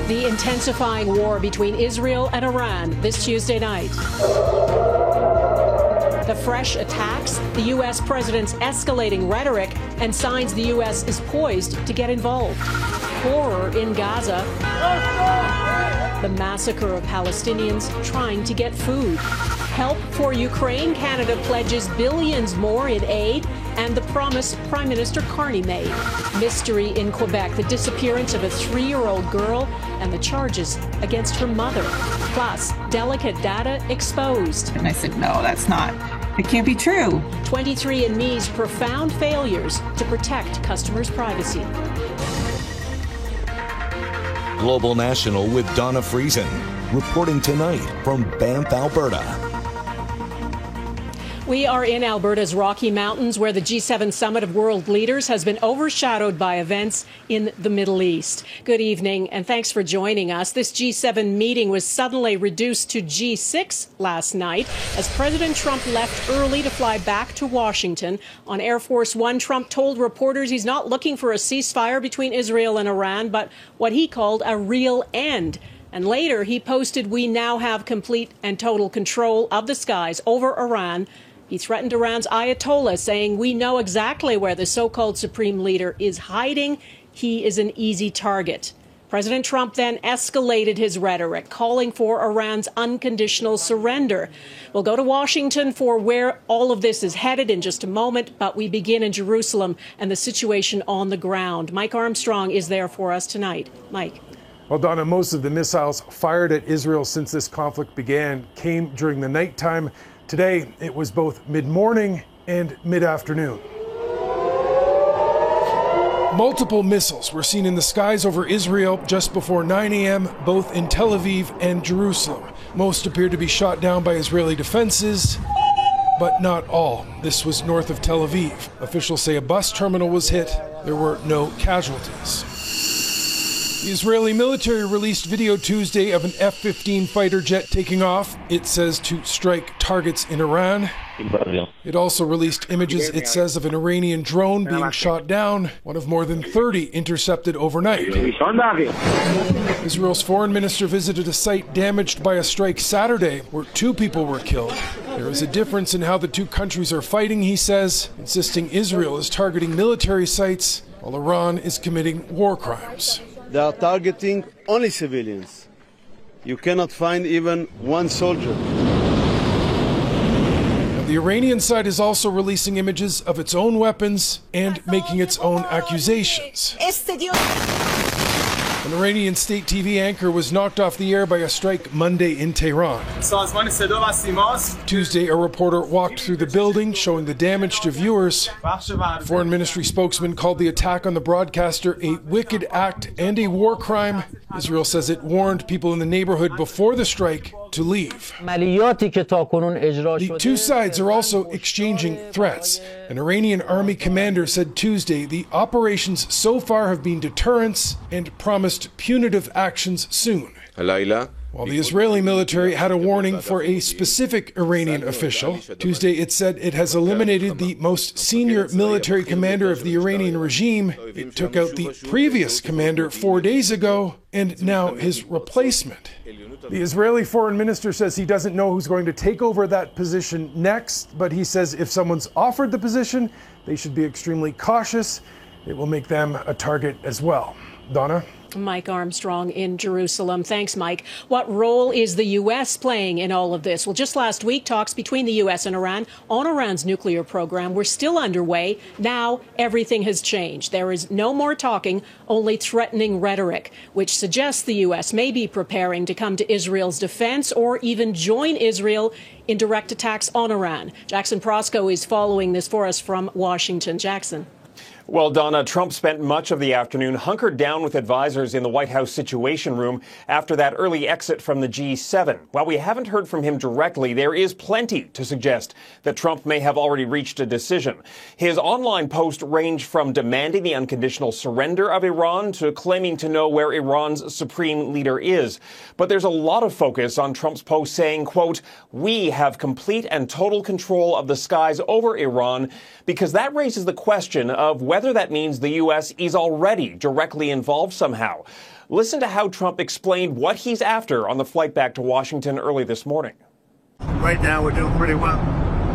The intensifying war between Israel and Iran this Tuesday night. The fresh attacks, the U.S. president's escalating rhetoric, and signs the U.S. is poised to get involved. Horror in Gaza. The massacre of Palestinians trying to get food. Help for Ukraine. Canada pledges billions more in aid, and the promise Prime Minister Carney made. Mystery in Quebec, the disappearance of a 3-year-old girl and the charges against her mother. Plus, delicate data exposed. And I said, no, it can't be true. 23andMe's profound failures to protect customers' privacy. Global National with Donna Friesen, reporting tonight from Banff, Alberta. We are in Alberta's Rocky Mountains, where the G7 Summit of World Leaders has been overshadowed by events in the Middle East. Good evening, and thanks for joining us. This G7 meeting was suddenly reduced to G6 last night as President Trump left early to fly back to Washington. On Air Force One, Trump told reporters he's not looking for a ceasefire between Israel and Iran, but what he called a real end. And later, he posted, "We now have complete and total control of the skies over Iran." He threatened Iran's Ayatollah, saying, "We know exactly where the so-called supreme leader is hiding. He is an easy target." President Trump then escalated his rhetoric, calling for Iran's unconditional surrender. We'll go to Washington for where all of this is headed in just a moment, but we begin in Jerusalem and the situation on the ground. Mike Armstrong is there for us tonight. Mike. Well, Donna, most of the missiles fired at Israel since this conflict began came during the nighttime. Today, it was both mid-morning and mid-afternoon. Multiple missiles were seen in the skies over Israel just before 9 a.m., both in Tel Aviv and Jerusalem. Most appeared to be shot down by Israeli defenses, but not all. This was north of Tel Aviv. Officials say a bus terminal was hit. There were no casualties. The Israeli military released video Tuesday of an F-15 fighter jet taking off. It says to strike targets in Iran. It also released images, it says, of an Iranian drone being shot down, one of more than 30 intercepted overnight. Israel's foreign minister visited a site damaged by a strike Saturday where 2 people were killed. There is a difference in how the 2 countries are fighting, he says, insisting Israel is targeting military sites while Iran is committing war crimes. They are targeting only civilians. You cannot find even one soldier. The Iranian side is also releasing images of its own weapons and making its own accusations. An Iranian state TV anchor was knocked off the air by a strike Monday in Tehran. Tuesday, a reporter walked through the building, showing the damage to viewers. Foreign Ministry spokesman called the attack on the broadcaster a wicked act and a war crime. Israel says it warned people in the neighborhood before the strike to leave. The 2 sides are also exchanging threats. An Iranian army commander said Tuesday the operations so far have been deterrents and promised punitive actions soon. While the Israeli military had a warning for a specific Iranian official, Tuesday it said it has eliminated the most senior military commander of the Iranian regime. It took out the previous commander 4 days ago and now his replacement. The Israeli foreign minister says he doesn't know who's going to take over that position next, but he says if someone's offered the position, they should be extremely cautious. It will make them a target as well. Donna? Mike Armstrong in Jerusalem. Thanks, Mike. What role is the U.S. playing in all of this? Well, just last week, talks between the U.S. and Iran on Iran's nuclear program were still underway. Now, everything has changed. There is no more talking, only threatening rhetoric, which suggests the U.S. may be preparing to come to Israel's defense or even join Israel in direct attacks on Iran. Jackson Prosco is following this for us from Washington. Jackson. Well, Donna, Trump spent much of the afternoon hunkered down with advisors in the White House Situation Room after that early exit from the G7. While we haven't heard from him directly, there is plenty to suggest that Trump may have already reached a decision. His online post ranged from demanding the unconditional surrender of Iran to claiming to know where Iran's supreme leader is. But there's a lot of focus on Trump's post saying, quote, "We have complete and total control of the skies over Iran," because that raises the question of whether whether that means the U.S. is already directly involved somehow. Listen to how Trump explained what he's after on the flight back to Washington early this morning. Right now, we're doing pretty well.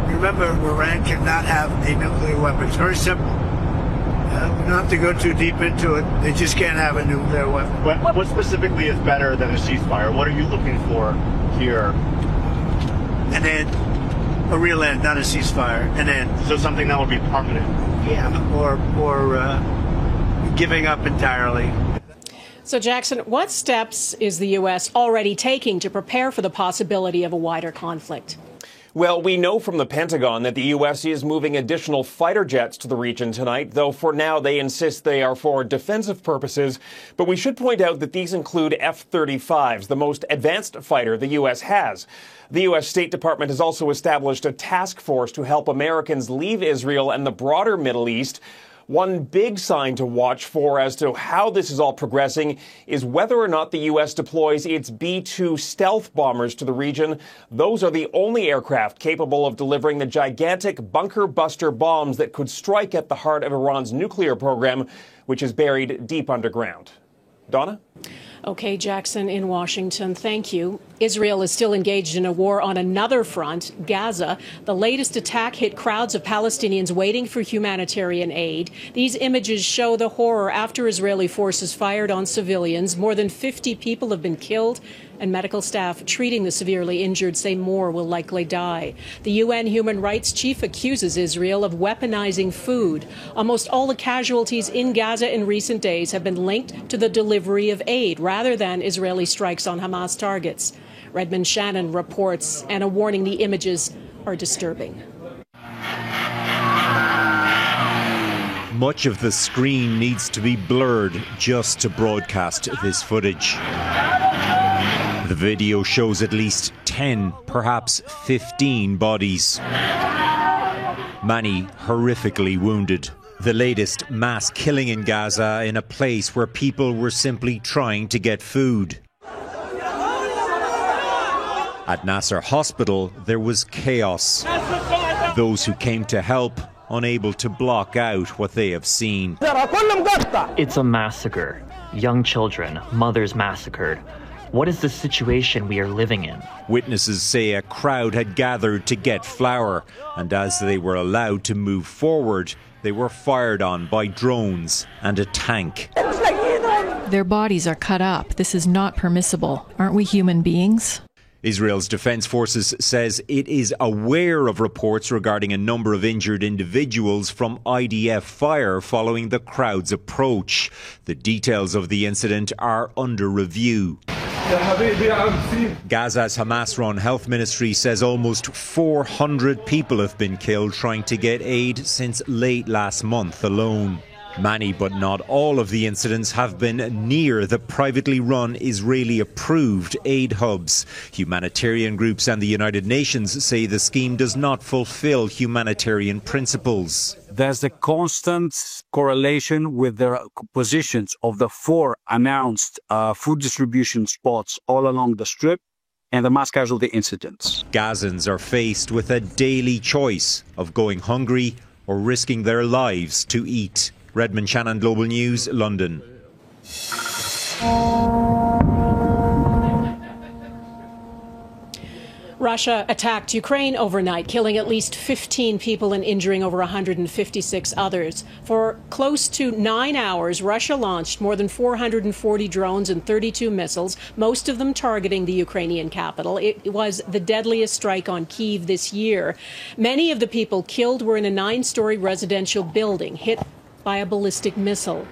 Remember, Iran cannot have a nuclear weapon. It's very simple. We don't have to go too deep into it. They just can't have a nuclear weapon. What specifically is better than a ceasefire? What are you looking for here? An end. A real end, not a ceasefire. An end. So something that would be permanent? Yeah, or giving up entirely. So, Jackson, what steps is the U.S. already taking to prepare for the possibility of a wider conflict? Well, we know from the Pentagon that the U.S. is moving additional fighter jets to the region tonight, though for now they insist they are for defensive purposes. But we should point out that these include F-35s, the most advanced fighter the U.S. has. The U.S. State Department has also established a task force to help Americans leave Israel and the broader Middle East. One big sign to watch for as to how this is all progressing is whether or not the U.S. deploys its B-2 stealth bombers to the region. Those are the only aircraft capable of delivering the gigantic bunker buster bombs that could strike at the heart of Iran's nuclear program, which is buried deep underground. Donna? Okay, Jackson in Washington, thank you. Israel is still engaged in a war on another front, Gaza. The latest attack hit crowds of Palestinians waiting for humanitarian aid. These images show the horror after Israeli forces fired on civilians. More than 50 people have been killed, and medical staff treating the severely injured say more will likely die. The UN human rights chief accuses Israel of weaponizing food. Almost all the casualties in Gaza in recent days have been linked to the delivery of aid rather than Israeli strikes on Hamas targets. Redmond Shannon reports, and a warning: the images are disturbing. Much of the screen needs to be blurred just to broadcast this footage. The video shows at least 10, perhaps 15 bodies. Many horrifically wounded. The latest mass killing in Gaza in a place where people were simply trying to get food. At Nasser Hospital, there was chaos. Those who came to help unable to block out what they have seen. It's a massacre. Young children, mothers massacred. What is the situation we are living in? Witnesses say a crowd had gathered to get flour, and as they were allowed to move forward, they were fired on by drones and a tank. Their bodies are cut up. This is not permissible. Aren't we human beings? Israel's Defense Forces says it is aware of reports regarding a number of injured individuals from IDF fire following the crowd's approach. The details of the incident are under review. Gaza's Hamas-run health ministry says almost 400 people have been killed trying to get aid since late last month alone. Many, but not all, of the incidents have been near the privately run Israeli-approved aid hubs. Humanitarian groups and the United Nations say the scheme does not fulfill humanitarian principles. There's a constant correlation with the positions of the 4 announced food distribution spots all along the Strip and the mass casualty incidents. Gazans are faced with a daily choice of going hungry or risking their lives to eat. Redmond Shannon, Global News, London. Russia attacked Ukraine overnight, killing at least 15 people and injuring over 156 others. For close to 9 hours, Russia launched more than 440 drones and 32 missiles, most of them targeting the Ukrainian capital. It was the deadliest strike on Kyiv this year. Many of the people killed were in a 9-story residential building hit by a ballistic missile.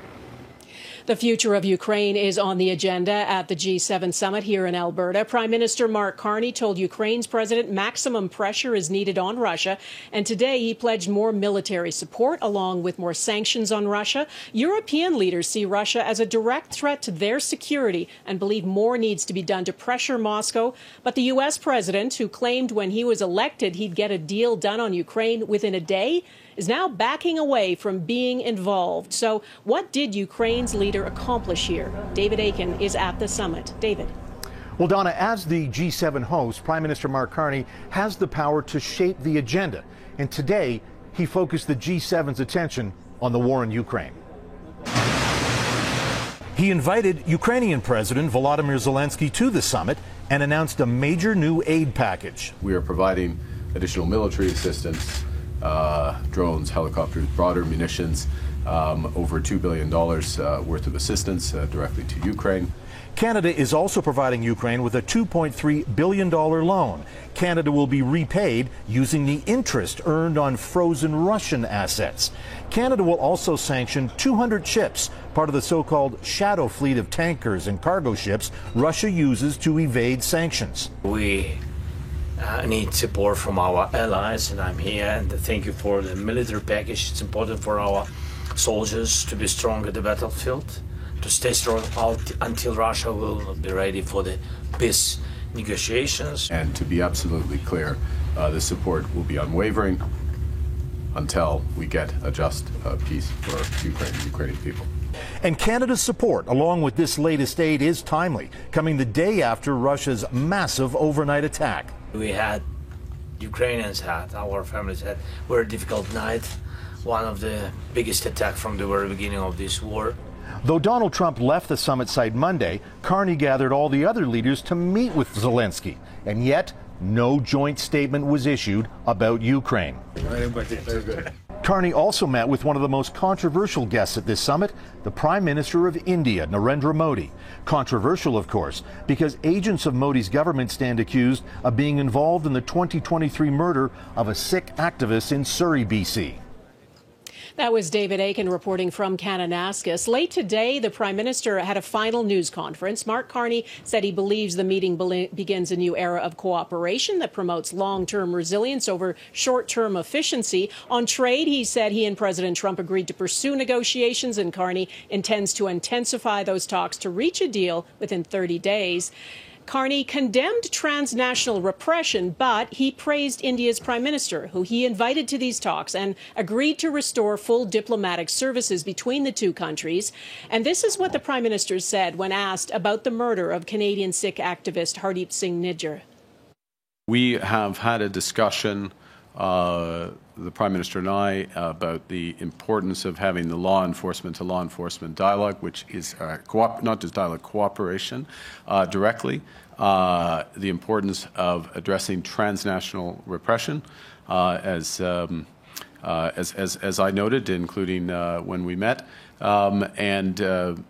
The future of Ukraine is on the agenda at the G7 summit here in Alberta. Prime Minister Mark Carney told Ukraine's president maximum pressure is needed on Russia, and today he pledged more military support along with more sanctions on Russia. European leaders see Russia as a direct threat to their security and believe more needs to be done to pressure Moscow. But the U.S. president, who claimed when he was elected he'd get a deal done on Ukraine within a day, is now backing away from being involved. So what did Ukraine's leader accomplish here? David Aiken is at the summit. David. Well, Donna, as the G7 host, Prime Minister Mark Carney has the power to shape the agenda. And today, he focused the G7's attention on the war in Ukraine. He invited Ukrainian President Volodymyr Zelensky to the summit and announced a major new aid package. We are providing additional military assistance, drones, helicopters, broader munitions, over $2 billion worth of assistance directly to Ukraine. Canada is also providing Ukraine with a $2.3 billion loan. Canada will be repaid using the interest earned on frozen Russian assets. Canada will also sanction 200 ships, part of the so-called shadow fleet of tankers and cargo ships Russia uses to evade sanctions. We need support from our allies, and I'm here, and thank you for the military package. It's important for our soldiers to be strong at the battlefield, to stay strong out until Russia will be ready for the peace negotiations. And to be absolutely clear, the support will be unwavering until we get a just peace for Ukrainian people. And Canada's support, along with this latest aid, is timely, coming the day after Russia's massive overnight attack. We had, Ukrainians had, our families had, a very difficult night, one of the biggest attacks from the very beginning of this war. Though Donald Trump left the summit site Monday, Carney gathered all the other leaders to meet with Zelensky, and yet no joint statement was issued about Ukraine. Carney also met with one of the most controversial guests at this summit, the Prime Minister of India, Narendra Modi. Controversial, of course, because agents of Modi's government stand accused of being involved in the 2023 murder of a Sikh activist in Surrey, BC. That was David Aiken reporting from Kananaskis. Late today, the Prime Minister had a final news conference. Mark Carney said he believes the meeting begins a new era of cooperation that promotes long-term resilience over short-term efficiency. On trade, he said he and President Trump agreed to pursue negotiations, and Carney intends to intensify those talks to reach a deal within 30 days. Carney condemned transnational repression, but he praised India's Prime Minister, who he invited to these talks and agreed to restore full diplomatic services between the two countries. And this is what the Prime Minister said when asked about the murder of Canadian Sikh activist Hardeep Singh Nijjar. We have had a discussion, the Prime Minister and I, about the importance of having the law enforcement to law enforcement dialogue, which is not just dialogue, cooperation directly. The importance of addressing transnational repression, as I noted, including when we met, and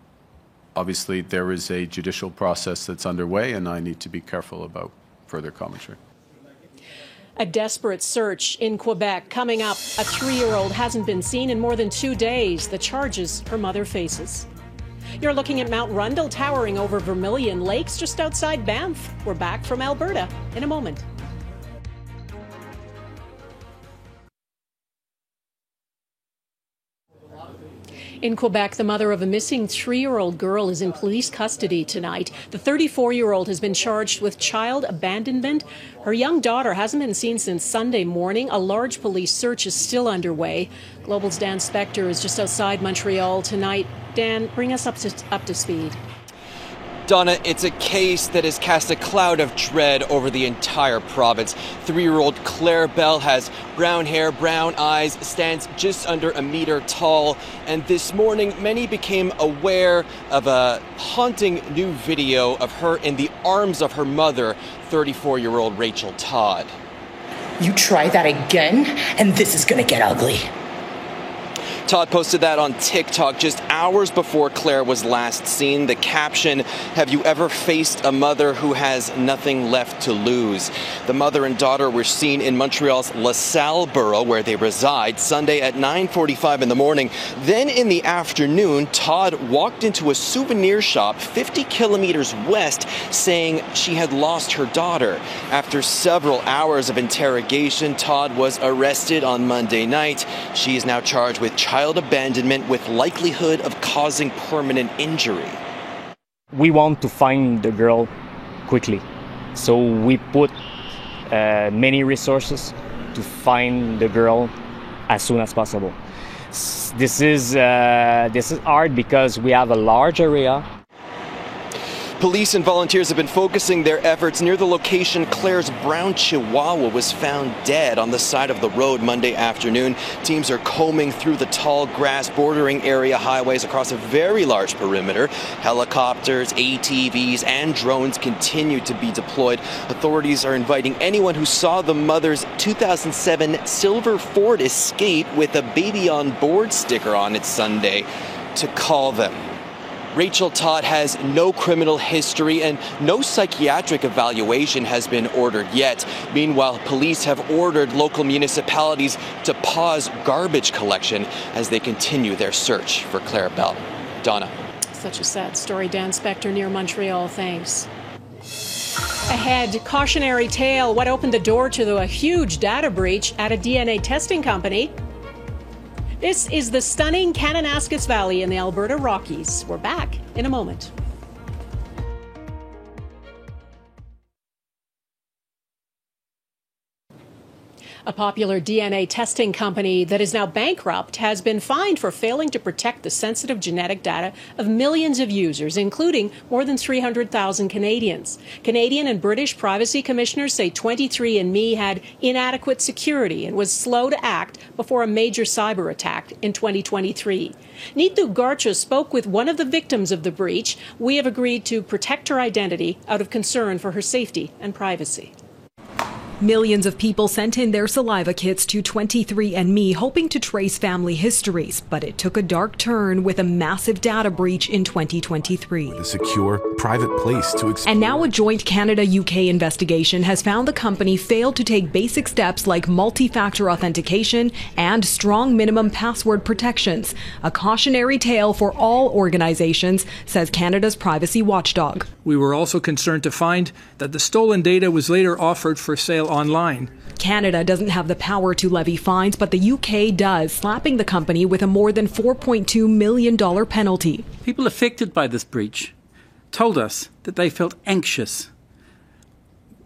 obviously there is a judicial process that's underway, and I need to be careful about further commentary. A desperate search in Quebec coming up. A 3-year-old hasn't been seen in more than 2 days. The charges her mother faces. You're looking at Mount Rundle towering over Vermilion Lakes just outside Banff. We're back from Alberta in a moment. In Quebec, the mother of a missing 3-year-old girl is in police custody tonight. The 34-year-old has been charged with child abandonment. Her young daughter hasn't been seen since Sunday morning. A large police search is still underway. Global's Dan Spector is just outside Montreal tonight. Dan, bring us up to speed. Donna, it's a case that has cast a cloud of dread over the entire province. 3-year-old Claire Bell has brown hair, brown eyes, stands just under a meter tall. And this morning, many became aware of a haunting new video of her in the arms of her mother, 34-year-old Rachel Todd. You try that again, and this is gonna get ugly. Todd posted that on TikTok just hours before Claire was last seen. The caption, "Have you ever faced a mother who has nothing left to lose?" The mother and daughter were seen in Montreal's La Salle borough, where they reside, Sunday at 9:45 in the morning. Then in the afternoon, Todd walked into a souvenir shop 50 kilometers west, saying she had lost her daughter. After several hours of interrogation, Todd was arrested on Monday night. She is now charged with child abandonment with likelihood of causing permanent injury. We want to find the girl quickly, so we put many resources to find the girl as soon as possible. This is hard because we have a large area. Police and volunteers have been focusing their efforts near the location Claire's brown Chihuahua was found dead on the side of the road Monday afternoon. Teams are combing through the tall grass bordering area highways across a very large perimeter. Helicopters, ATVs, and drones continue to be deployed. Authorities are inviting anyone who saw the mother's 2007 silver Ford Escape with a baby on board sticker on it Sunday to call them. Rachel Todd has no criminal history and no psychiatric evaluation has been ordered yet. Meanwhile, police have ordered local municipalities to pause garbage collection as they continue their search for Claire Bell. Donna. Such a sad story. Dan Spector near Montreal. Thanks. Ahead, cautionary tale. What opened the door to a huge data breach at a DNA testing company? This is the stunning Kananaskis Valley in the Alberta Rockies. We're back in a moment. A popular DNA testing company that is now bankrupt has been fined for failing to protect the sensitive genetic data of millions of users, including more than 300,000 Canadians. Canadian and British privacy commissioners say 23andMe had inadequate security and was slow to act before a major cyber attack in 2023. Neetu Garcha spoke with one of the victims of the breach. We have agreed to protect her identity out of concern for her safety and privacy. Millions of people sent in their saliva kits to 23andMe hoping to trace family histories, but it took a dark turn with a massive data breach in 2023. A secure, private place to explore. And now a joint Canada-UK investigation has found the company failed to take basic steps like multi-factor authentication and strong minimum password protections. A cautionary tale for all organizations, says Canada's privacy watchdog. We were also concerned to find that the stolen data was later offered for sale online. Canada doesn't have the power to levy fines, but the UK does, slapping the company with a more than $4.2 million penalty. People affected by this breach told us that they felt anxious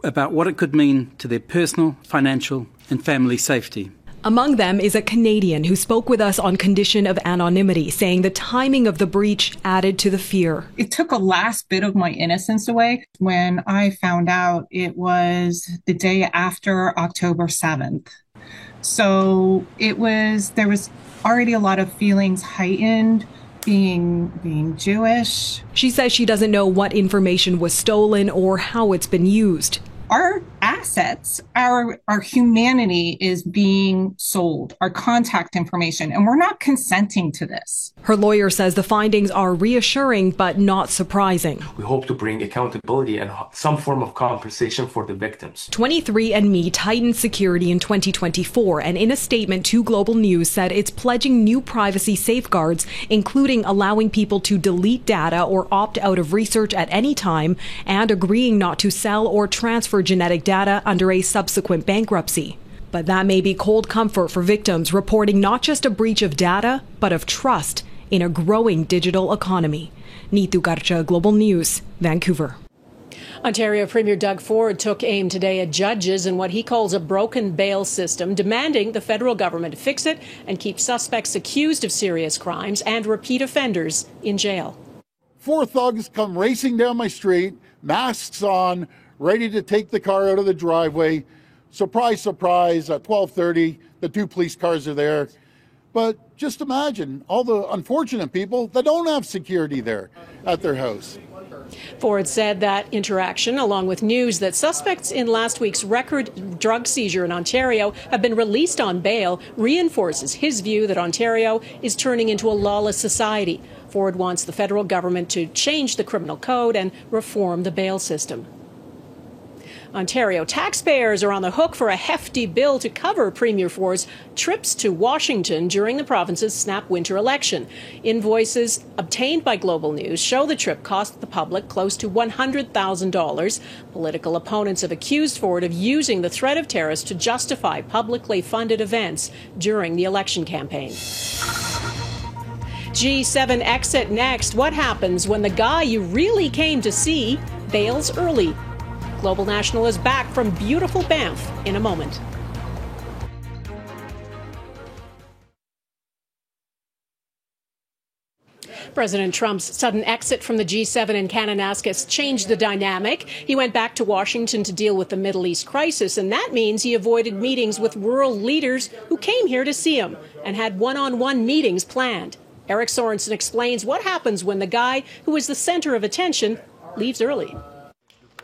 about what it could mean to their personal, financial, and family safety. Among them is a Canadian who spoke with us on condition of anonymity, saying the timing of the breach added to the fear. It took a last bit of my innocence away when I found out it was the day after October 7th. So there was already a lot of feelings heightened. Being Jewish. She says she doesn't know what information was stolen or how it's been used. Our assets, our humanity is being sold, our contact information, and we're not consenting to this. Her lawyer says the findings are reassuring but not surprising. We hope to bring accountability and some form of compensation for the victims. 23andMe tightened security in 2024 and in a statement to Global News said it's pledging new privacy safeguards, including allowing people to delete data or opt out of research at any time and agreeing not to sell or transfer genetic data under a subsequent bankruptcy. But that may be cold comfort for victims reporting not just a breach of data, but of trust in a growing digital economy. Neetu Garcha, Global News, Vancouver. Ontario Premier Doug Ford took aim today at judges in what he calls a broken bail system, demanding the federal government fix it and keep suspects accused of serious crimes and repeat offenders in jail. 4 thugs come racing down my street, masks on, ready to take the car out of the driveway. Surprise, surprise, at 12:30, the 2 police cars are there. But just imagine all the unfortunate people that don't have security there at their house. Ford said that interaction, along with news that suspects in last week's record drug seizure in Ontario have been released on bail, reinforces his view that Ontario is turning into a lawless society. Ford wants the federal government to change the criminal code and reform the bail system. Ontario taxpayers are on the hook for a hefty bill to cover Premier Ford's trips to Washington during the province's snap winter election. Invoices obtained by Global News show the trip cost the public close to $100,000. Political opponents have accused Ford of using the threat of tariffs to justify publicly funded events during the election campaign. G7 exit next. What happens when the guy you really came to see bails early? Global National is back from beautiful Banff in a moment. President Trump's sudden exit from the G7 in Kananaskis changed the dynamic. He went back to Washington to deal with the Middle East crisis, and that means he avoided meetings with world leaders who came here to see him and had one-on-one meetings planned. Eric Sorensen explains what happens when the guy who is the center of attention leaves early.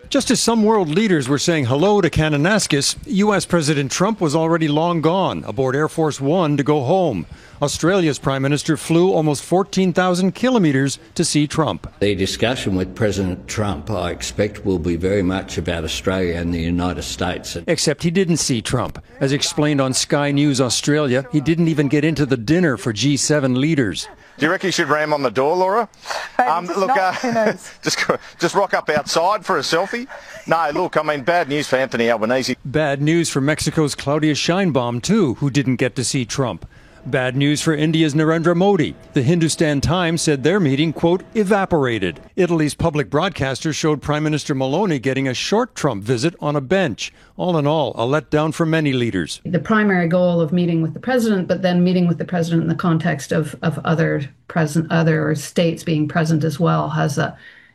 Just as some world leaders were saying hello to Kananaskis, U.S. President Trump was already long gone aboard Air Force One to go home. Australia's Prime Minister flew almost 14,000 kilometres to see Trump. The discussion with President Trump, I expect, will be very much about Australia and the United States. Except he didn't see Trump. As explained on Sky News Australia, he didn't even get into the dinner for G7 leaders. Do you reckon you should ram on the door, Laura? Just rock up outside for a selfie? No, look, I mean, bad news for Anthony Albanese. Bad news for Mexico's Claudia Sheinbaum, too, who didn't get to see Trump. Bad news for India's Narendra Modi. The Hindustan Times said their meeting, quote, evaporated. Italy's public broadcaster showed Prime Minister Meloni getting a short Trump visit on a bench. All in all, a letdown for many leaders. The primary goal of meeting with the president, but then meeting with the president in the context of other states being present as well,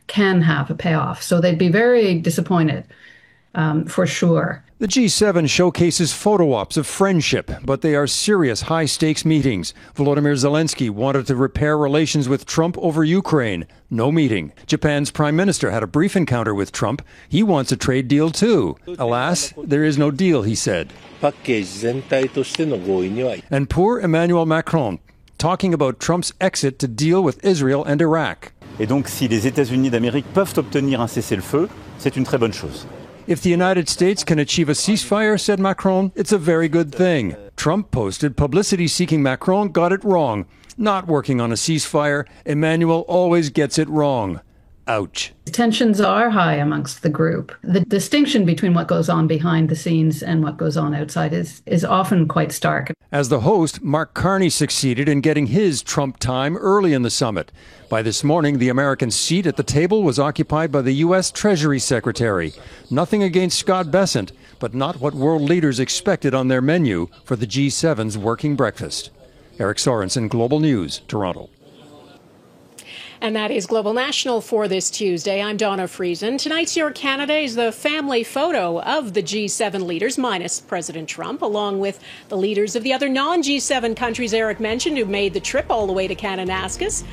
can have a payoff. So they'd be very disappointed, for sure. The G7 showcases photo ops of friendship, but they are serious high-stakes meetings. Volodymyr Zelensky wanted to repair relations with Trump over Ukraine. No meeting. Japan's prime minister had a brief encounter with Trump. He wants a trade deal too. Alas, there is no deal, he said. And poor Emmanuel Macron, talking about Trump's exit to deal with Israel and Iraq. Et donc, si les États-Unis d'Amérique peuvent obtenir un cessez-le-feu, c'est une très bonne chose. If the United States can achieve a ceasefire, said Macron, it's a very good thing. Trump posted publicity-seeking Macron got it wrong. Not working on a ceasefire, Emmanuel always gets it wrong. Ouch. Tensions are high amongst the group. The distinction between what goes on behind the scenes and what goes on outside is often quite stark. As the host, Mark Carney succeeded in getting his Trump time early in the summit. By this morning, the American seat at the table was occupied by the U.S. Treasury Secretary. Nothing against Scott Bessent, but not what world leaders expected on their menu for the G7's working breakfast. Eric Sorensen, Global News, Toronto. And that is Global National for this Tuesday. I'm Donna Friesen. Tonight's Your Canada is the family photo of the G7 leaders, minus President Trump, along with the leaders of the other non-G7 countries Eric mentioned who made the trip all the way to Kananaskis.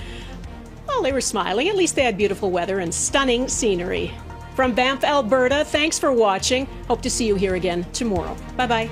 Well, they were smiling. At least they had beautiful weather and stunning scenery. From Banff, Alberta, thanks for watching. Hope to see you here again tomorrow. Bye-bye.